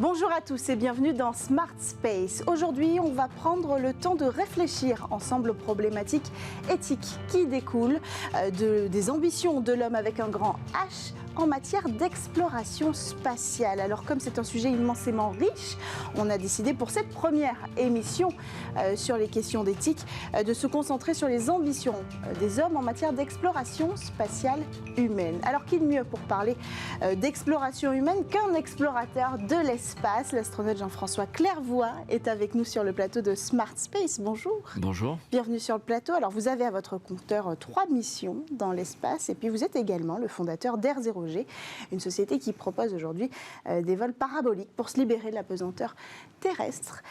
Bonjour à tous et bienvenue dans Smart Space. Aujourd'hui, on va prendre le temps de réfléchir ensemble aux problématiques éthiques qui découlent des ambitions de l'homme avec un grand H en matière d'exploration spatiale. Alors comme c'est un sujet immensément riche, on a décidé pour cette première émission sur les questions d'éthique de se concentrer sur les ambitions des hommes en matière d'exploration spatiale humaine. Alors qui de mieux pour parler d'exploration humaine qu'un explorateur de l'espace. L'astronaute Jean-François Clairvoy est avec nous sur le plateau de Smart Space. Bonjour. Bonjour. Bienvenue sur le plateau. Alors vous avez à votre compteur 3 missions dans l'espace et puis vous êtes également le fondateur d'Air0G, une société qui propose aujourd'hui des vols paraboliques pour se libérer de la pesanteur terrestre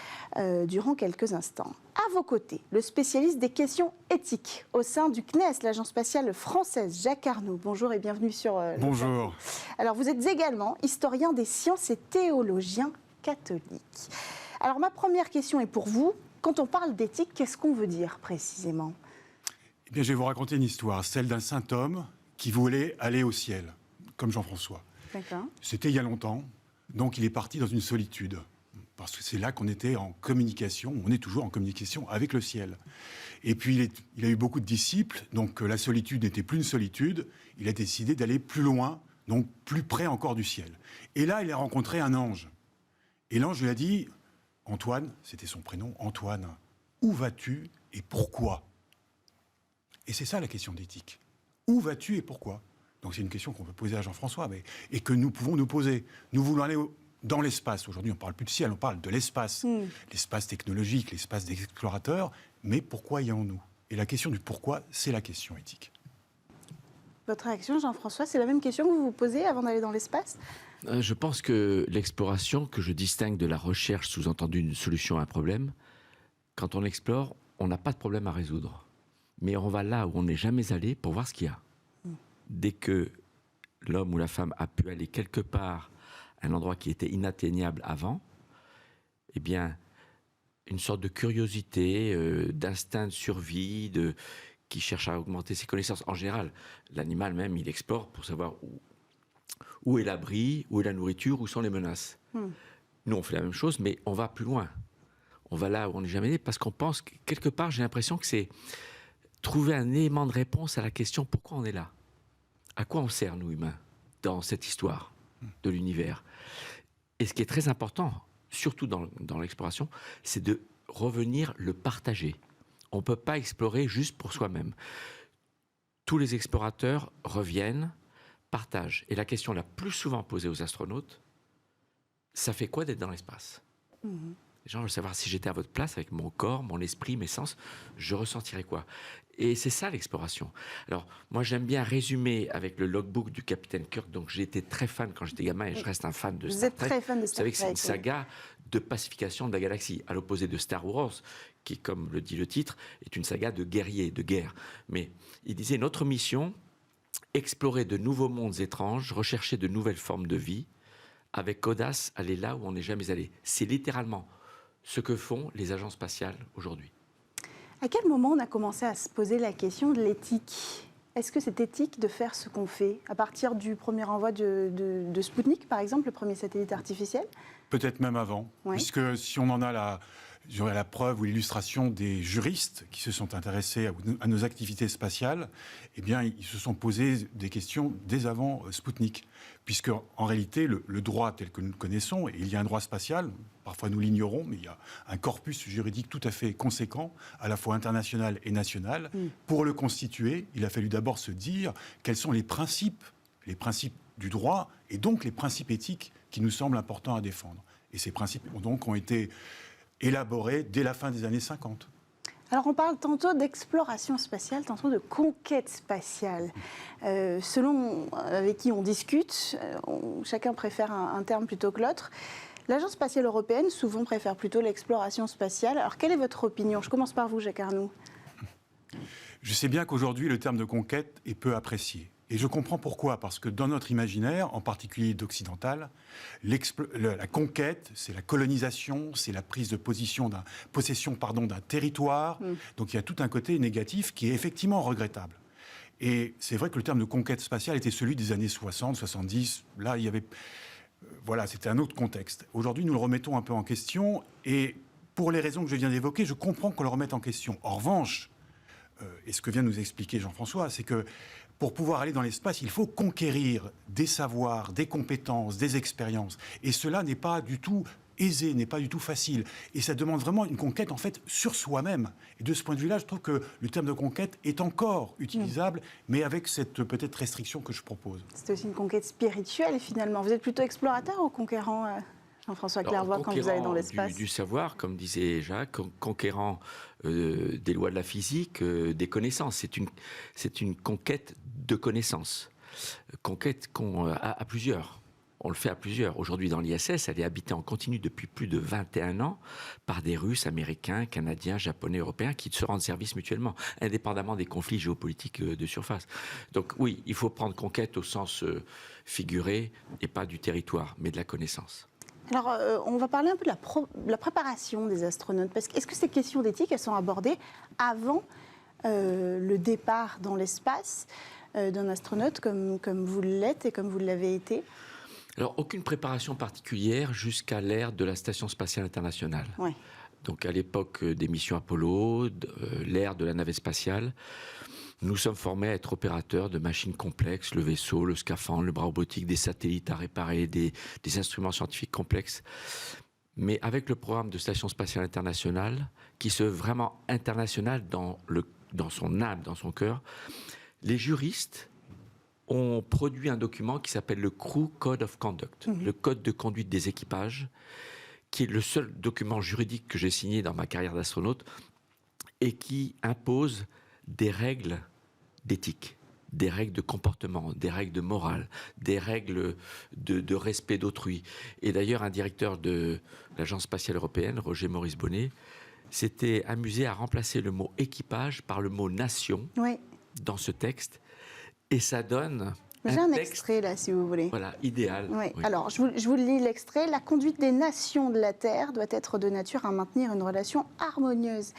durant quelques instants. À vos côtés, le spécialiste des questions éthiques au sein du CNES, l'agence spatiale française, Jacques Arnaud. Bonjour et bienvenue sur le Bonjour. plateau. Alors vous êtes également historien des sciences et théologien catholique. Alors ma première question est pour vous. Quand on parle d'éthique, qu'est-ce qu'on veut dire précisément ? Eh bien, je vais vous raconter une histoire, celle d'un saint homme qui voulait aller au ciel, comme Jean-François. D'accord. C'était il y a longtemps, donc il est parti dans une solitude, parce que c'est là qu'on était en communication, on est toujours en communication avec le ciel. Et puis il a eu beaucoup de disciples, donc la solitude n'était plus une solitude, il a décidé d'aller plus loin, donc plus près encore du ciel. Et là, il a rencontré un ange. Et l'ange lui a dit, Antoine, c'était son prénom, Antoine, où vas-tu et pourquoi ? Et c'est ça la question d'éthique. Où vas-tu et pourquoi ? Donc c'est une question qu'on peut poser à Jean-François, et que nous pouvons nous poser. Nous voulons aller dans l'espace. Aujourd'hui, on ne parle plus de ciel, on parle de l'espace. L'espace technologique, l'espace des explorateurs. Mais pourquoi y allons-nous ? Et la question du pourquoi, c'est la question éthique. Votre réaction, Jean-François, c'est la même question que vous vous posez avant d'aller dans l'espace ? Je pense que l'exploration, que je distingue de la recherche, sous-entendu une solution à un problème, quand on explore, on n'a pas de problème à résoudre. Mais on va là où on n'est jamais allé pour voir ce qu'il y a. Dès que l'homme ou la femme a pu aller quelque part à un endroit qui était inatteignable avant, eh bien, une sorte de curiosité, d'instinct de survie, qui cherche à augmenter ses connaissances. En général, l'animal même, il explore pour savoir où est l'abri, où est la nourriture, où sont les menaces. Nous, on fait la même chose, mais on va plus loin. On va là où on n'est jamais allé, parce qu'on pense, quelque part, j'ai l'impression que c'est trouver un élément de réponse à la question pourquoi on est là. À quoi on sert, nous, humains, dans cette histoire de l'univers ? Et ce qui est très important, surtout dans l'exploration, c'est de revenir le partager. On ne peut pas explorer juste pour soi-même. Tous les explorateurs reviennent, partagent. Et la question la plus souvent posée aux astronautes, ça fait quoi d'être dans l'espace ? Les gens veulent savoir si j'étais à votre place, avec mon corps, mon esprit, mes sens, je ressentirais quoi ? Et c'est ça l'exploration. Alors, moi j'aime bien résumer avec le logbook du capitaine Kirk, donc j'ai été très fan quand j'étais gamin et je reste un fan de Star Trek. Vous êtes très fan de Star Trek. Vous savez que c'est une saga de pacification de la galaxie, à l'opposé de Star Wars, qui, comme le dit le titre, est une saga de guerriers, de guerre. Mais il disait, notre mission, explorer de nouveaux mondes étranges, rechercher de nouvelles formes de vie, avec audace, aller là où on n'est jamais allé. C'est littéralement ce que font les agences spatiales aujourd'hui. À quel moment on a commencé à se poser la question de l'éthique ? Est-ce que c'est éthique de faire ce qu'on fait ? À partir du premier envoi de Spoutnik, par exemple, le premier satellite artificiel ? Peut-être même avant, puisque si on en a la preuve ou l'illustration des juristes qui se sont intéressés à nos activités spatiales, eh bien, ils se sont posés des questions dès avant Spoutnik. Puisque, en réalité, le droit tel que nous le connaissons, et il y a un droit spatial, parfois nous l'ignorons, mais il y a un corpus juridique tout à fait conséquent, à la fois international et national. Pour le constituer, il a fallu d'abord se dire quels sont les principes du droit, et donc les principes éthiques qui nous semblent importants à défendre. Et ces principes ont été élaborés dès la fin des années 50. Alors on parle tantôt d'exploration spatiale, tantôt de conquête spatiale. Selon avec qui on discute, chacun préfère un terme plutôt que l'autre. L'Agence spatiale européenne souvent préfère plutôt l'exploration spatiale. Alors quelle est votre opinion ? Je commence par vous, Jacques Arnaud. Je sais bien qu'aujourd'hui le terme de conquête est peu apprécié. Et je comprends pourquoi, parce que dans notre imaginaire, en particulier d'occidental, la conquête, c'est la colonisation, c'est la prise de possession d'un territoire. Donc il y a tout un côté négatif qui est effectivement regrettable. Et c'est vrai que le terme de conquête spatiale était celui des années 60, 70. Là, il y avait voilà, c'était un autre contexte. Aujourd'hui, nous le remettons un peu en question, et pour les raisons que je viens d'évoquer, je comprends qu'on le remette en question. En revanche, et ce que vient de nous expliquer Jean-François, c'est que pour pouvoir aller dans l'espace, il faut conquérir des savoirs, des compétences, des expériences. Et cela n'est pas du tout aisé, n'est pas du tout facile. Et ça demande vraiment une conquête, en fait, sur soi-même. Et de ce point de vue-là, je trouve que le terme de conquête est encore utilisable, mais avec cette peut-être restriction que je propose. C'est aussi une conquête spirituelle, finalement. Vous êtes plutôt explorateur ou conquérant, Jean-François Clairvoy, quand vous allez dans l'espace? Du savoir, comme disait Jacques, conquérant des lois de la physique, des connaissances. C'est une conquête de connaissances. Conquête qu'on a à plusieurs. On le fait à plusieurs. Aujourd'hui, dans l'ISS, elle est habitée en continu depuis plus de 21 ans par des Russes, Américains, Canadiens, Japonais, Européens qui se rendent service mutuellement, indépendamment des conflits géopolitiques de surface. Donc oui, il faut prendre conquête au sens figuré et pas du territoire, mais de la connaissance. Alors, on va parler un peu de la préparation des astronautes. Parce que, est-ce que ces questions d'éthique, elles sont abordées avant le départ dans l'espace d'un astronaute comme vous l'êtes et comme vous l'avez été? Alors, aucune préparation particulière jusqu'à l'ère de la Station spatiale internationale. Ouais. Donc, à l'époque des missions Apollo, l'ère de la navette spatiale, nous sommes formés à être opérateurs de machines complexes, le vaisseau, le scaphandre, le bras robotique, des satellites à réparer, des instruments scientifiques complexes. Mais avec le programme de Station spatiale internationale, qui se veut vraiment international dans son âme, dans son cœur, les juristes ont produit un document qui s'appelle le Crew Code of Conduct, le code de conduite des équipages, qui est le seul document juridique que j'ai signé dans ma carrière d'astronaute et qui impose des règles d'éthique, des règles de comportement, des règles de morale, des règles de respect d'autrui. Et d'ailleurs, un directeur de l'Agence spatiale européenne, Roger Maurice Bonnet, s'était amusé à remplacer le mot équipage par le mot nation dans ce texte. Et ça donne J'ai un extrait là, si vous voulez. Voilà, idéal. Oui. Oui. Alors, je vous lis l'extrait. La conduite des nations de la Terre doit être de nature à maintenir une relation harmonieuse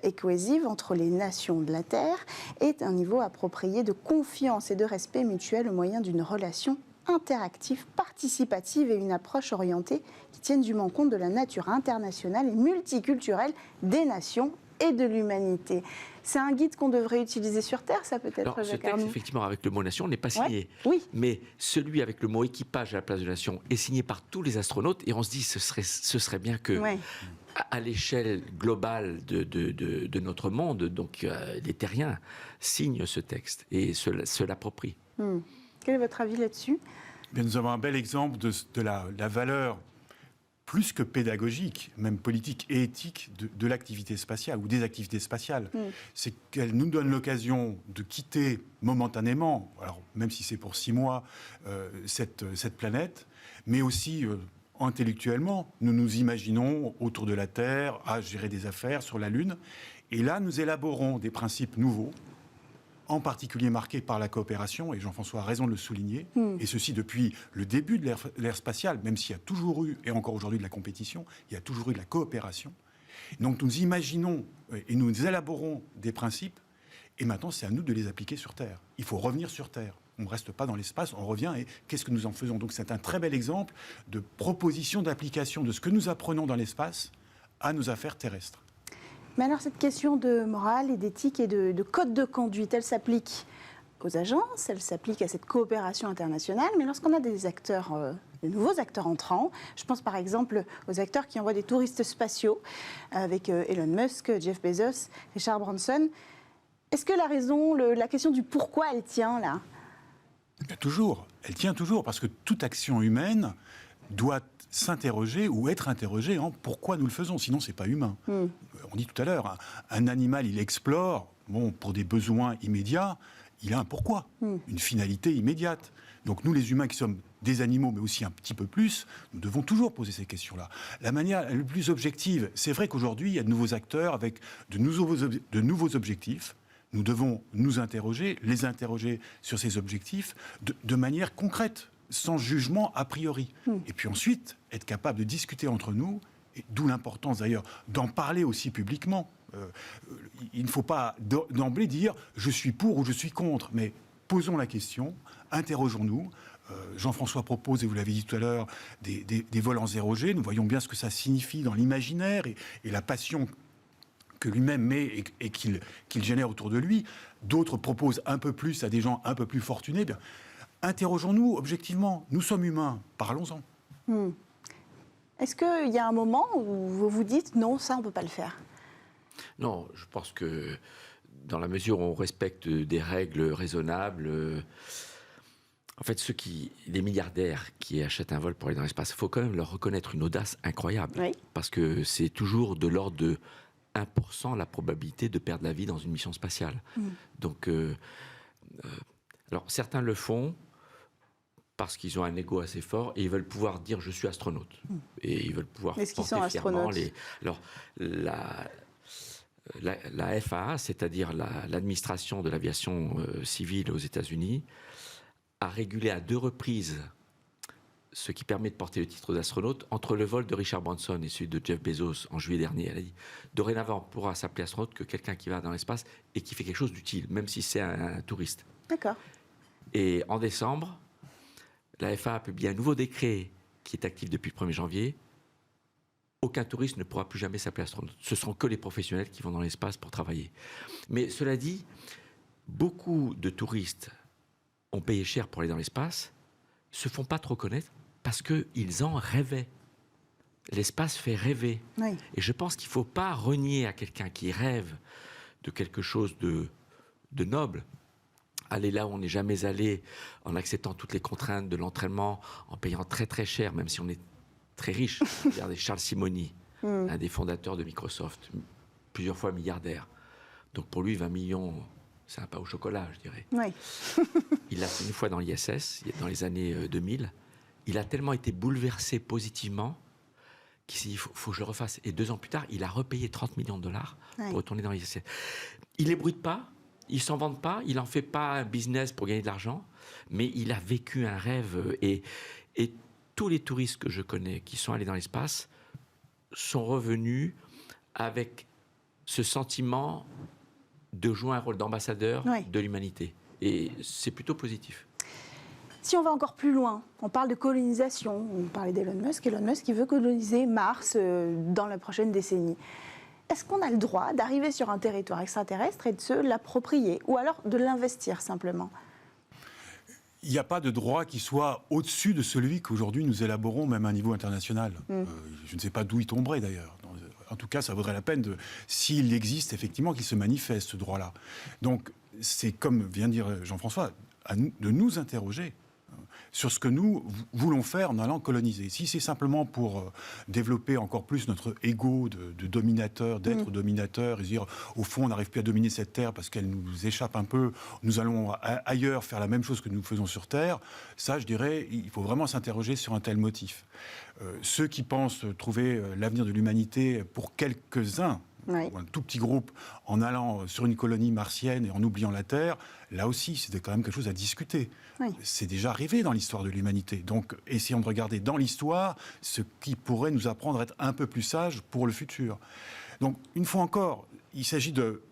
et cohésive entre les nations de la Terre et un niveau approprié de confiance et de respect mutuel au moyen d'une relation interactive, participative et une approche orientée qui tienne dûment compte de la nature internationale et multiculturelle des nations et de l'humanité. C'est un guide qu'on devrait utiliser sur Terre, ça peut-être, Alors, ce texte, effectivement, avec le mot nation, n'est pas signé. Oui. Mais celui avec le mot équipage à la place de nation est signé par tous les astronautes. Et on se dit, ce serait bien que, à l'échelle globale de notre monde, donc les terriens signent ce texte et se l'approprient. Quel est votre avis là-dessus? Bien, nous avons un bel exemple de la valeur plus que pédagogique, même politique et éthique, de l'activité spatiale ou des activités spatiales. C'est qu'elle nous donne l'occasion de quitter momentanément, alors même si c'est pour 6 mois, cette planète, mais aussi intellectuellement. Nous nous imaginons autour de la Terre à gérer des affaires sur la Lune. Et là, nous élaborons des principes nouveaux, en particulier marqué par la coopération, et Jean-François a raison de le souligner, et ceci depuis le début de l'ère spatiale, même s'il y a toujours eu, et encore aujourd'hui, de la compétition, il y a toujours eu de la coopération. Donc nous imaginons et nous élaborons des principes, et maintenant c'est à nous de les appliquer sur Terre. Il faut revenir sur Terre. On ne reste pas dans l'espace, on revient, et qu'est-ce que nous en faisons? Donc c'est un très bel exemple de proposition d'application de ce que nous apprenons dans l'espace à nos affaires terrestres. Mais alors, cette question de morale et d'éthique et de code de conduite, elle s'applique aux agences, elle s'applique à cette coopération internationale, mais lorsqu'on a des acteurs, de nouveaux acteurs entrants, je pense par exemple aux acteurs qui envoient des touristes spatiaux, avec Elon Musk, Jeff Bezos, Richard Branson, est-ce que la raison, la question du pourquoi, elle tient là? Toujours, elle tient toujours, parce que toute action humaine doit s'interroger ou être interrogée en pourquoi nous le faisons, sinon c'est pas humain. On dit tout à l'heure, un animal il explore, pour des besoins immédiats, il a un pourquoi, une finalité immédiate. Donc nous les humains qui sommes des animaux, mais aussi un petit peu plus, nous devons toujours poser ces questions-là. La manière la plus objective, c'est vrai qu'aujourd'hui il y a de nouveaux acteurs avec de nouveaux objectifs. Nous devons nous interroger, les interroger sur ces objectifs de manière concrète, sans jugement a priori. Et puis ensuite, être capable de discuter entre nous, et d'où l'importance d'ailleurs d'en parler aussi publiquement. Il ne faut pas d'emblée dire « je suis pour » ou « je suis contre », mais posons la question, interrogeons-nous. Jean-François propose, et vous l'avez dit tout à l'heure, des vols en 0G. Nous voyons bien ce que ça signifie dans l'imaginaire et la passion que lui-même met et qu'il génère autour de lui. D'autres proposent un peu plus à des gens un peu plus fortunés. Bien, interrogeons-nous objectivement. Nous sommes humains, parlons-en. Est-ce qu'il y a un moment où vous vous dites non, ça on ne peut pas le faire? Non, je pense que dans la mesure où on respecte des règles raisonnables, en fait, les milliardaires qui achètent un vol pour aller dans l'espace, il faut quand même leur reconnaître une audace incroyable. Oui. Parce que c'est toujours de l'ordre de 1% la probabilité de perdre la vie dans une mission spatiale. Donc, alors certains le font parce qu'ils ont un ego assez fort et ils veulent pouvoir dire je suis astronaute. Et ils veulent pouvoir Est-ce qu'ils porter sont fièrement astronautes? Alors, la FAA, c'est-à-dire l'administration de l'aviation civile aux États-Unis, a régulé à 2 reprises ce qui permet de porter le titre d'astronaute entre le vol de Richard Branson et celui de Jeff Bezos en juillet dernier. Elle a dit dorénavant, on pourra s'appeler astronaute que quelqu'un qui va dans l'espace et qui fait quelque chose d'utile, même si c'est un touriste. D'accord. Et en décembre, la FAA a publié un nouveau décret qui est actif depuis le 1er janvier. Aucun touriste ne pourra plus jamais s'appeler astronaute. Ce seront que les professionnels qui vont dans l'espace pour travailler. Mais cela dit, beaucoup de touristes ont payé cher pour aller dans l'espace, se font pas trop connaître parce qu'ils en rêvaient. L'espace fait rêver. Oui. Et je pense qu'il ne faut pas renier à quelqu'un qui rêve de quelque chose de noble, aller là où on n'est jamais allé, en acceptant toutes les contraintes de l'entraînement, en payant très très cher, même si on est très riche. Regardez Charles Simonyi, un des fondateurs de Microsoft, plusieurs fois milliardaire. Donc pour lui, 20 millions... c'est un pain au chocolat, je dirais. Oui. Il l'a fait une fois dans l'ISS, dans les années 2000. Il a tellement été bouleversé positivement qu'il s'est dit, il faut que je le refasse. Et 2 ans plus tard, il a repayé 30 millions de dollars pour retourner dans l'ISS. Il n'ébruite pas, il ne s'en vante pas, il n'en fait pas un business pour gagner de l'argent, mais il a vécu un rêve. Et tous les touristes que je connais qui sont allés dans l'espace sont revenus avec ce sentiment de jouer un rôle d'ambassadeur de l'humanité. Et c'est plutôt positif. Si on va encore plus loin, on parle de colonisation, on parlait d'Elon Musk. Elon Musk qui veut coloniser Mars dans la prochaine décennie. Est-ce qu'on a le droit d'arriver sur un territoire extraterrestre et de se l'approprier, ou alors de l'investir simplement? Il n'y a pas de droit qui soit au-dessus de celui qu'aujourd'hui nous élaborons, même à un niveau international. Je ne sais pas d'où il tomberait d'ailleurs. En tout cas, ça vaudrait la peine, s'il existe effectivement, qu'il se manifeste ce droit-là. Donc, c'est comme vient de dire Jean-François, de nous interroger sur ce que nous voulons faire en allant coloniser. Si c'est simplement pour développer encore plus notre ego de dominateur, d'être dominateur, et dire, au fond, on n'arrive plus à dominer cette terre parce qu'elle nous échappe un peu, nous allons ailleurs faire la même chose que nous faisons sur Terre, ça, je dirais, il faut vraiment s'interroger sur un tel motif. Ceux qui pensent trouver l'avenir de l'humanité pour quelques-uns, ou un tout petit groupe, en allant sur une colonie martienne et en oubliant la Terre, là aussi, c'était quand même quelque chose à discuter. C'est déjà arrivé dans l'histoire de l'humanité. Donc, essayons de regarder dans l'histoire ce qui pourrait nous apprendre à être un peu plus sages pour le futur. Donc, une fois encore, il s'agit de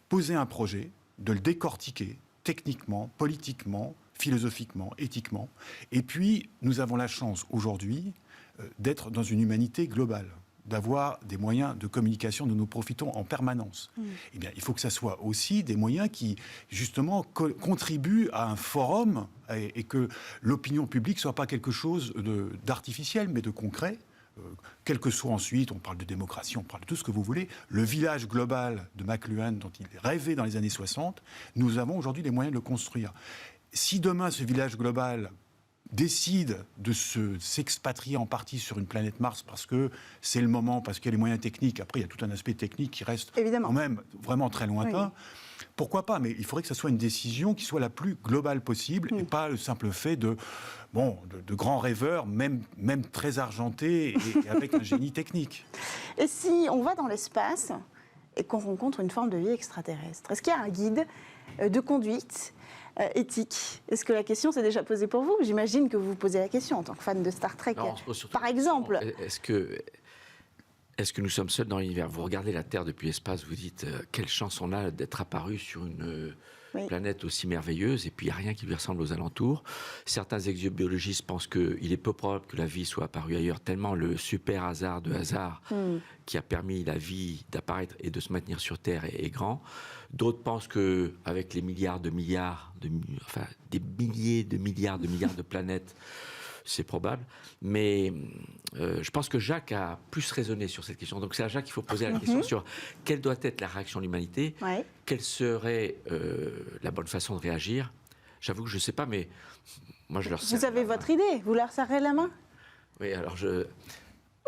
poser un projet, de le décortiquer techniquement, politiquement, philosophiquement, éthiquement. Et puis, nous avons la chance aujourd'hui d'être dans une humanité globale, d'avoir des moyens de communication dont nous profitons en permanence. Eh bien, il faut que ça soit aussi des moyens qui, justement, contribuent à un forum et que l'opinion publique ne soit pas quelque chose d'artificiel, mais de concret. Quel que soit ensuite, on parle de démocratie, on parle de tout ce que vous voulez, le village global de McLuhan, dont il rêvait dans les années 60, nous avons aujourd'hui les moyens de le construire. Si demain, ce village global décide de s'expatrier en partie sur une planète Mars parce que c'est le moment, parce qu'il y a les moyens techniques. Après, il y a tout un aspect technique qui reste quand même vraiment très lointain. Pourquoi pas? Mais il faudrait que ce soit une décision qui soit la plus globale possible et pas le simple fait de grands rêveurs, même très argentés et avec un génie technique. Et si on va dans l'espace et qu'on rencontre une forme de vie extraterrestre, est-ce qu'il y a un guide de conduite éthique? Est-ce que la question s'est déjà posée pour vous? J'imagine que vous vous posez la question en tant que fan de Star Trek. Non, on se pose surtout par exemple. Est-ce que nous sommes seuls dans l'univers? Vous regardez la Terre depuis l'espace, vous dites quelle chance on a d'être apparu sur planète aussi merveilleuse, et puis il n'y a rien qui lui ressemble aux alentours. Certains exobiologistes pensent qu'il est peu probable que la vie soit apparue ailleurs, tellement le super hasard de hasard qui a permis la vie d'apparaître et de se maintenir sur Terre est grand. D'autres pensent qu'avec les milliards, des milliers de milliards de planètes, c'est probable. Mais je pense que Jacques a plus raisonné sur cette question. Donc c'est à Jacques qu'il faut poser la question sur quelle doit être la réaction de l'humanité, quelle serait la bonne façon de réagir. J'avoue que je ne sais pas, mais moi je leur serre. Vous avez votre idée, vous leur serrez la main? Oui, alors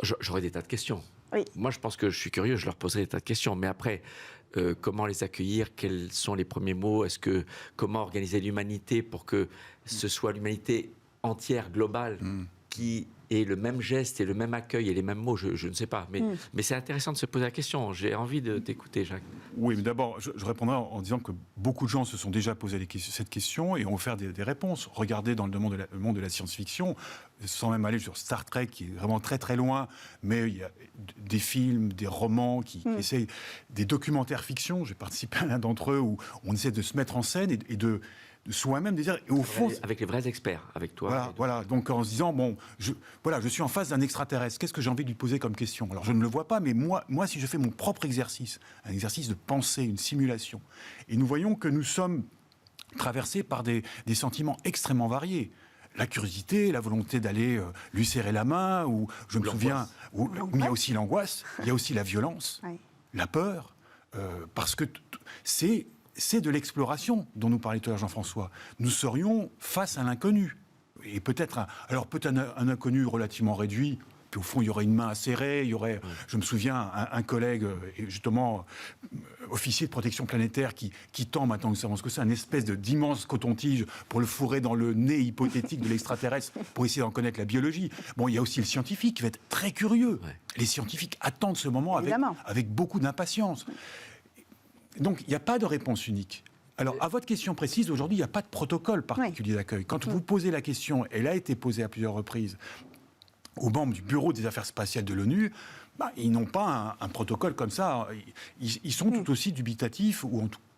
j'aurais des tas de questions. Oui. Moi je pense que je suis curieux, je leur poserai des tas de questions. Mais après, comment les accueillir? Quels sont les premiers mots? Comment organiser l'humanité pour que ce soit l'humanité entière, globale, qui ait le même geste et le même accueil et les mêmes mots, je ne sais pas. Mais c'est intéressant de se poser la question. J'ai envie de t'écouter, Jacques. Oui, mais d'abord, je répondrai en disant que beaucoup de gens se sont déjà posé cette question et ont offert des réponses. Regardez dans le monde de la science-fiction, sans même aller sur Star Trek, qui est vraiment très très loin, mais il y a des films, des romans qui essayent, des documentaires fiction. J'ai participé à l'un d'entre eux où on essaie de se mettre en scène et de soi-même dire, et au fond, avec les vrais experts, avec toi. Voilà. Donc en se disant, je suis en face d'un extraterrestre, qu'est-ce que j'ai envie de lui poser comme question? Alors je ne le vois pas, mais moi, si je fais mon propre exercice, un exercice de pensée, une simulation, et nous voyons que nous sommes traversés par des sentiments extrêmement variés. La curiosité, la volonté d'aller lui serrer la main, ou je me souviens, mais il y a aussi l'angoisse, il y a aussi la violence, la peur, parce que c'est de l'exploration dont nous parlait tout à l'heure Jean-François. Nous serions face à l'inconnu. Et peut-être un inconnu relativement réduit, puis au fond, il y aurait une main à serrer, il y aurait, je me souviens, un collègue, justement, officier de protection planétaire, qui tend, maintenant nous savons ce que c'est, une espèce d'immense coton-tige pour le fourrer dans le nez hypothétique de l'extraterrestre, pour essayer d'en connaître la biologie. Bon, il y a aussi le scientifique qui va être très curieux. Les scientifiques attendent ce moment avec beaucoup d'impatience. Donc, il n'y a pas de réponse unique. Alors, à votre question précise, aujourd'hui, il n'y a pas de protocole particulier d'accueil. Quand vous posez la question, elle a été posée à plusieurs reprises aux membres du Bureau des Affaires spatiales de l'ONU, ils n'ont pas un protocole comme ça. Ils sont tout aussi dubitatifs,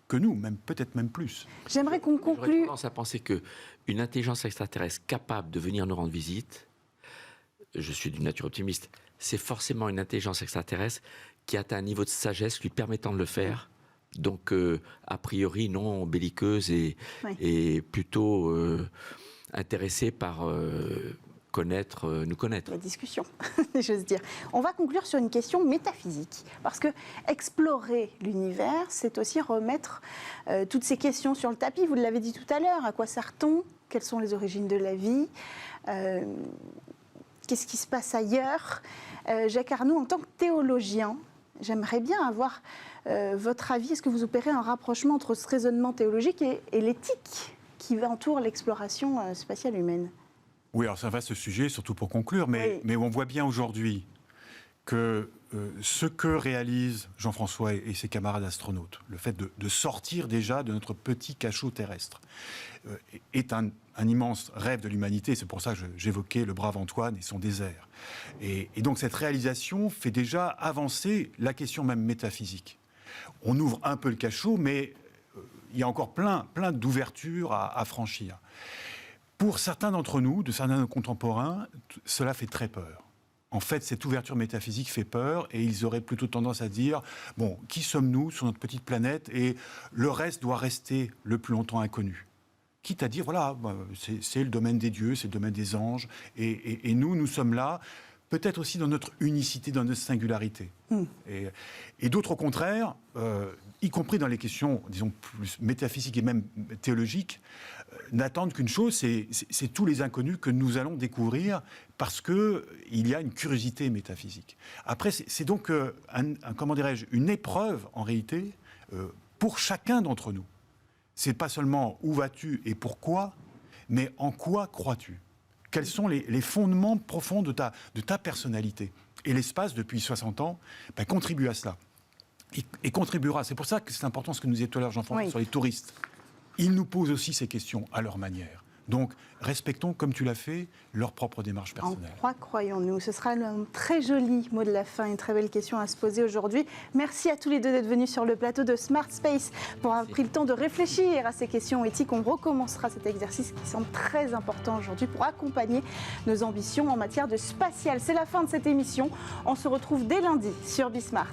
que nous, peut-être même plus. J'aimerais qu'on conclue. J'aurais tendance à penser qu'une intelligence extraterrestre capable de venir nous rendre visite, je suis d'une nature optimiste, c'est forcément une intelligence extraterrestre qui atteint un niveau de sagesse lui permettant de le faire. Donc, a priori, non belliqueuse et plutôt intéressée par nous connaître. La discussion, j'ose dire. On va conclure sur une question métaphysique. Parce que explorer l'univers, c'est aussi remettre toutes ces questions sur le tapis. Vous l'avez dit tout à l'heure, à quoi sert-on? Quelles sont les origines de la vie? Qu'est-ce qui se passe ailleurs? Jacques Arnoult, en tant que théologien, j'aimerais bien avoir votre avis. Est-ce que vous opérez un rapprochement entre ce raisonnement théologique et l'éthique qui entoure l'exploration spatiale humaine? Oui, alors c'est un vaste sujet, surtout pour conclure, mais on voit bien aujourd'hui que ce que réalisent Jean-François et ses camarades astronautes, le fait de sortir déjà de notre petit cachot terrestre, est un immense rêve de l'humanité. C'est pour ça que j'évoquais le brave Antoine et son désert. Et donc cette réalisation fait déjà avancer la question même métaphysique. On ouvre un peu le cachot, mais il y a encore plein d'ouvertures à franchir. Pour certains d'entre nous, de certains de nos contemporains, cela fait très peur. En fait, cette ouverture métaphysique fait peur et ils auraient plutôt tendance à dire « Bon, qui sommes-nous sur notre petite planète et le reste doit rester le plus longtemps inconnu ». Quitte à dire « Voilà, c'est le domaine des dieux, c'est le domaine des anges et nous sommes là ». Peut-être aussi dans notre unicité, dans notre singularité. Et d'autres, au contraire, y compris dans les questions, disons, plus métaphysiques et même théologiques, n'attendent qu'une chose, c'est tous les inconnus que nous allons découvrir parce qu'il y a une curiosité métaphysique. Après, c'est donc, comment dirais-je, une épreuve, en réalité, pour chacun d'entre nous. C'est pas seulement où vas-tu et pourquoi, mais en quoi crois-tu ? Quels sont les fondements profonds de ta personnalité? Et l'espace, depuis 60 ans, contribue à cela. Et contribuera. C'est pour ça que c'est important ce que nous disait tout à l'heure Jean-François sur les touristes. Ils nous posent aussi ces questions à leur manière. Donc, respectons, comme tu l'as fait, leur propre démarche personnelle. En quoi croyons-nous? Ce sera un très joli mot de la fin, une très belle question à se poser aujourd'hui. Merci à tous les deux d'être venus sur le plateau de Smart Space pour avoir pris le temps de réfléchir à ces questions éthiques. On recommencera cet exercice qui semble très important aujourd'hui pour accompagner nos ambitions en matière de spatial. C'est la fin de cette émission. On se retrouve dès lundi sur Bismart.